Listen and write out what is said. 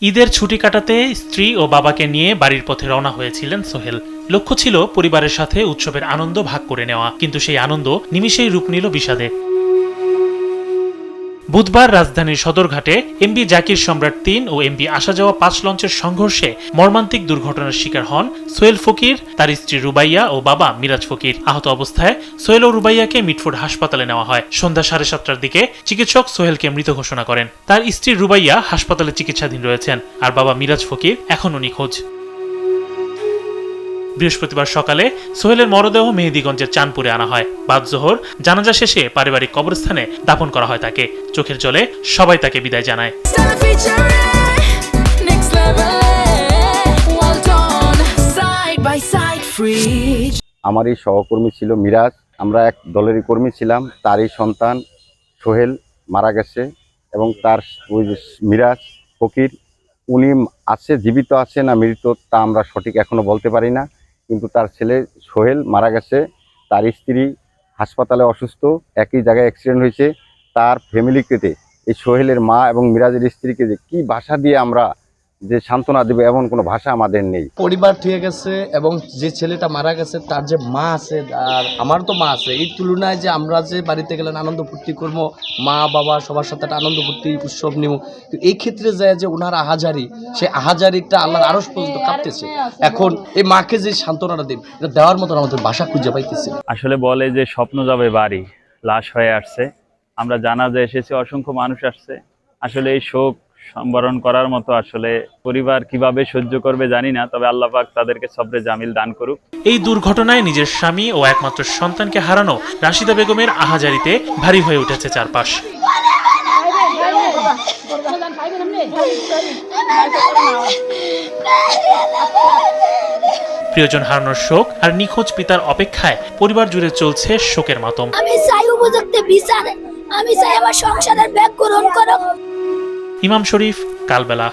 ঈদের ছুটি কাটাতে স্ত্রী ও বাবাকে নিয়ে বাড়ির পথে রওনা হয়েছিলেন সোহেল। লক্ষ্য ছিল পরিবারের সাথে উৎসবের আনন্দ ভাগ করে নেওয়া, কিন্তু সেই আনন্দ নিমিষেই রূপ নিল বিষাদে। বুধবার রাজধানীর সদরঘাটে এমবি জাকির সম্রাট ৩ ও এমবি আসা যাওয়া ৫ লঞ্চের সংঘর্ষে মর্মান্তিক দুর্ঘটনার শিকার হন সোহেল ফকির, তার স্ত্রী রুবাইয়া ও বাবা মিরাজ ফকির। আহত অবস্থায় সোহেল ও রুবাইয়াকে মিটফোর্ড হাসপাতালে নেওয়া হয়। সন্ধ্যা ৭:৩০টার দিকে চিকিৎসক সোহেলকে মৃত ঘোষণা করেন। তার স্ত্রী রুবাইয়া হাসপাতালে চিকিৎসাধীন রয়েছেন, আর বাবা মিরাজ ফকির এখনও নিখোঁজ। বৃহস্পতিবার সকালে সোহেলের মরদেহ মেহেদীগঞ্জের চাঁদপুরে আনা হয়। বাদ জোহর জানাজা শেষে পারিবারিক কবরস্থানে দাফন করা হয় তাকে। চোখের জলে সবাই তাকে বিদায় জানায়। আমার এই সহকর্মী ছিল মিরাজ, আমরা এক দলেরই কর্মী ছিলাম। তারই সন্তান সোহেল মারা গেছে এবং তার ওই যে মিরাজ ফকির, উনি আছে, জীবিত আছে না মৃত তা আমরা সঠিক এখনো বলতে পারি না, কিন্তু তার ছেলে সোহেল মারা গেছে। তার স্ত্রী হাসপাতালে অসুস্থ, একই জায়গায় অ্যাক্সিডেন্ট হয়েছে। তার ফ্যামিলিকে এই সোহেলের মা এবং মিরাজের স্ত্রীকে যে কী ভাষা দিয়ে আমরা যে সান্ত্বনা দেবে এমন কোনো ভাষা আমাদের নেই। পরিবার ঠিক গেছে এবং যে ছেলেটা মারা গেছে তার যে মা আছে আর আমার তো মা আছে, এই তুলনায় যে আমরা যে বাড়িতে গেলে আনন্দ ফুর্তি করবো, মা বাবা সবার সাথে একটা আনন্দ ফুর্তি উৎসব নিব, তো এই ক্ষেত্রে যায় যে ওনার আহাজারি, সেই আহাজারিটা আল্লাহর আরশ পর্যন্ত কাঁপতেছে। এখন এই মাকে যে সান্ত্বনাটা দেব, এটা দেওয়ার মতন আমাদের ভাষা খুঁজে পাইতেছে। আসলে বলে যে স্বপ্ন যাবে বাড়ি, লাশ হয়ে আসছে। আমরা জানাজা এসেছি, অসংখ্য মানুষ আসছে। আসলে এই শোক সম্বরণ করার মতো আসলে পরিবার কিভাবে সহ্য করবে জানি না, তবে আল্লাহ পাক তাদেরকে সবরে জামিল দান করুক। এই দুর্ঘটনায় নিজের স্বামী ও একমাত্র সন্তানকে হারানো রাশিদা বেগমের আহাজারিতে ভারী হয়ে উঠেছে চারপাশ। প্রিয়জন হারানোর শোক আর নিখোঁজ পিতার অপেক্ষায় পরিবার জুড়ে চলছে শোকের মাতম। আমি চাই উপযুক্ত বিচার, আমি চাই আমার সংসারের ব্যাগ গ্রহণ করো। ইমাম শরীফ, কালবেলা।